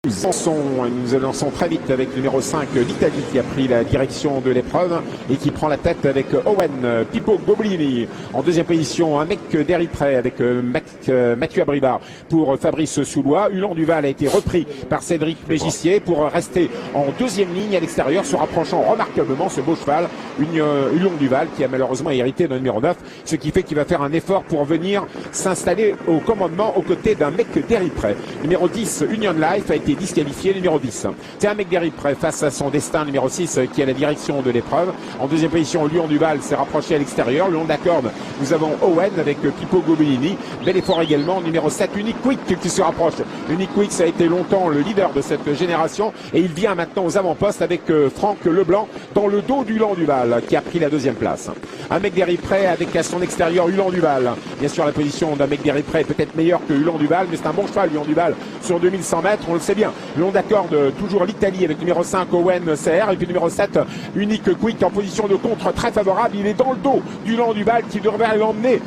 Nous avançons très vite avec le numéro 5, l'Italie, qui a pris la direction de l'épreuve et qui prend la tête avec Owen Pippo Goblini. En deuxième position, un mec d'Eriprey avec Mathieu Abrivard pour Fabrice Soulois. Hulon Duval a été repris par Cédric Mégissier pour rester en deuxième ligne à l'extérieur, se rapprochant remarquablement ce beau cheval, Hulon Duval, qui a malheureusement hérité d'un numéro 9, ce qui fait qu'il va faire un effort pour venir s'installer au commandement aux côtés d'un mec d'Eriprey. Numéro 10, Union Life, a été disqualifié. Numéro 10, c'est un mec d'Eriprey face à son destin. Numéro 6 qui a la direction de l'épreuve. En deuxième position, Hulon Duval s'est rapproché à l'extérieur. Le long de la corde, nous avons Owen avec Pippo Goblini. Bel effort également. Numéro 7, Unique Quick qui se rapproche. Unique Quick, ça a été longtemps le leader de cette génération et il vient maintenant aux avant-postes avec Franck Leblanc dans le dos d'Hulon Duval qui a pris la deuxième place. Un mec d'Eriprey avec à son extérieur Hulon Duval. Bien sûr, la position d'un mec d'Eriprey est peut-être meilleure que Hulon Duval, mais c'est un bon cheval, Hulon Duval, sur 2100 mètres, on le sait bien. Le long d'accord toujours l'Italie avec numéro 5 Owen CR et puis numéro 7 Unique Quick en position de contre très favorable. Il est dans le dos d'Hulon Duval qui devrait l'emmener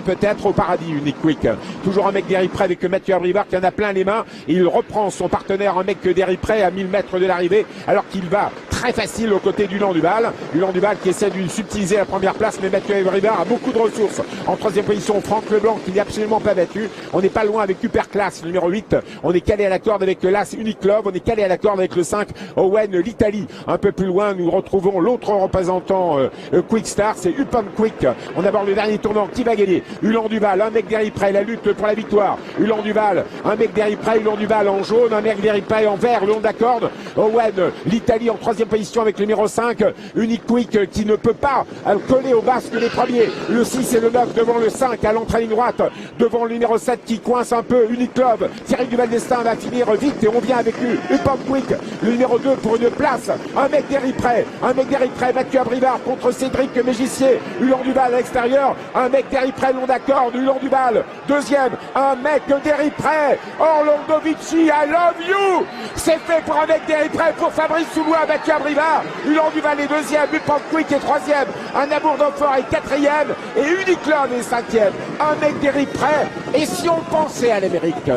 peut-être au paradis. Unique Quick, toujours un mec d'Eriprey avec Mathieu Abrivard qui en a plein les mains et il reprend son partenaire, un mec d'Eriprey à 1000 mètres de l'arrivée, alors qu'il va très facile aux côtés d'Hulon Duval. Hulon Duval qui essaie de subtiliser la première place, mais Mathieu Abrivard a beaucoup de ressources. En troisième position, Franck Leblanc qui n'est absolument pas battu. On n'est pas loin avec Superclass, numéro 8. On est calé à la corde avec l'As Unique Love. On est calé à la corde avec le 5 Owen l'Italie. Un peu plus loin, nous retrouvons l'autre représentant Quick Star, c'est Upan Quick. On aborde le dernier tournant. Qui va gagner? Hulon Duval, un mec d'Eriprey, la lutte pour la victoire. Hulon Duval, un mec d'Eriprey, Hulon Duval en jaune, un mec d'Eriprey en vert, le long de la corde. Owen l'Italie en troisième position avec le numéro 5, Unique Quick qui ne peut pas coller au basque les premiers. Le 6 et le 9 devant le 5 à l'entrée ligne droite, devant le numéro 7 qui coince un peu. Unique Love, Thierry Duval d'Estaing va finir vite et on vient avec lui. Upan Quick, le numéro 2 pour une place. Un mec d'Eriprey, Mathieu Abrivard contre Cédric Mégissier. Hulon Duval à l'extérieur, un mec d'Eriprey long d'accord, Hulon Duval. Deuxième, un mec d'Eriprey, Orlando Vici, I love you. C'est fait pour un mec d'Eriprey, pour Fabrice Soulois, Mathieu Abrivard. Hulon Duval est deuxième, Upan Quick est troisième, un amour d'enfort est quatrième et Unique Love est cinquième. Un mec d'Eriprey. Et si on pensait à l'Amérique?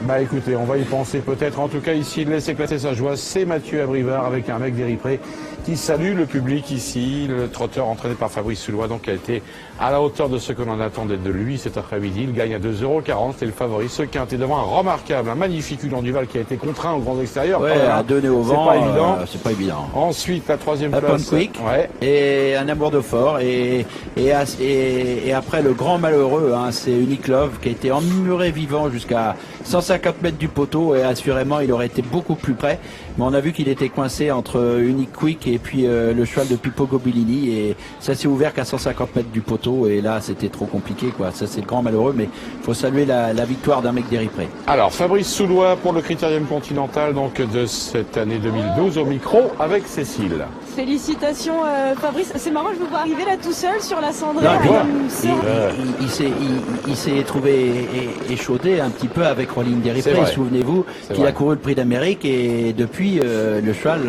Bah écoutez, on va y penser peut-être. En tout cas, ici, il laisse éclater sa joie. C'est Mathieu Abrivard avec un mec d'Eriprey qui salue le public ici. Le trotteur entraîné par Fabrice Soulois, donc, a été à la hauteur de ce que l'on attendait de lui cet après-midi. Il gagne à 2,40 €. C'est le favori. Ce quintet devant un remarquable, un magnifique Hulon Duval qui a été contraint au grand extérieur. Ouais, à donner au vent. C'est pas évident. C'est pas évident. Ensuite, la troisième Upan place. Quick, Ouais. et un amour de fort. Et après, le grand malheureux, hein, c'est Unique Love qui a été emmuré vivant jusqu'à 150 mètres du poteau. Et assurément, il aurait été beaucoup plus près. Mais on a vu qu'il était coincé entre Unique Quick et puis le cheval de Pippo Goblini. Et ça s'est ouvert qu'à 150 mètres du poteau. Et là, c'était trop compliqué, quoi. Ça, c'est le grand malheureux. Mais il faut saluer la victoire d'un mec d'Eriprey. Alors, Fabrice Soulois pour le Critérium Continental donc de cette année 2012 au micro avec Cécile. Félicitations Fabrice. C'est marrant, je vous vois arriver là tout seul sur la cendrée. Il s'est trouvé échaudé un petit peu avec Rolling d'Eriprey. Souvenez-vous qu'il a couru le Prix d'Amérique et depuis le cheval,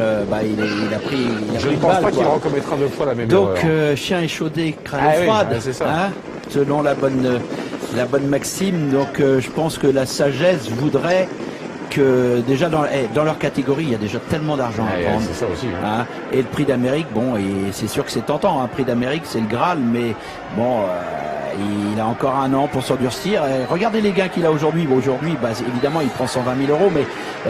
il a pris Je ne pense pas qu'il recommettra deux fois la même erreur. Donc chien échaudé, crâne froide, oui, c'est ça. hein, selon la bonne maxime. Donc je pense que la sagesse voudrait que déjà dans leur catégorie, il y a déjà tellement d'argent à prendre. C'est ça aussi. Hein. Et le Prix d'Amérique, bon, et c'est sûr que c'est tentant. Un Prix d'Amérique, c'est le Graal, mais bon, il a encore un an pour s'endurcir. Regardez les gains qu'il a aujourd'hui. Bon, aujourd'hui, évidemment, il prend 120 000 €, mais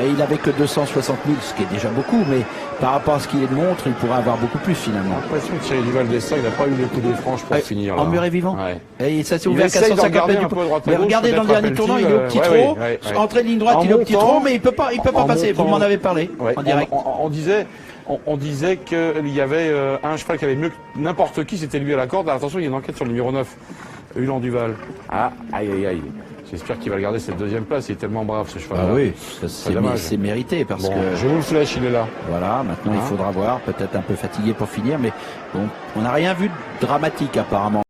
il n'avait que 260 000, ce qui est déjà beaucoup. Mais par rapport à ce qu'il montre, il pourrait avoir beaucoup plus finalement. J'ai l'impression que Thierry Duval d'Estaing n'a pas eu le coup des franches pour finir. Emmuré vivant. Ouais. Et ça s'est ouvert qu'à 150 mètres du poteau. Mais regardez dans le dernier tournant, il est au petit trot. Entrée de ligne droite, il est au petit trot, mais il peut pas passer. Vous m'en avez parlé en direct. On disait qu'il y avait un cheval qui avait mieux que n'importe qui, c'était lui à la corde. Alors, attention, il y a une enquête sur le numéro 9, Hulon Duval. Ah, aïe. J'espère qu'il va garder cette deuxième place, il est tellement brave ce cheval. Ah oui, c'est mérité parce que... Je vous le flèche, il est là. Voilà, maintenant il faudra voir, peut-être un peu fatigué pour finir, mais bon, on n'a rien vu de dramatique apparemment.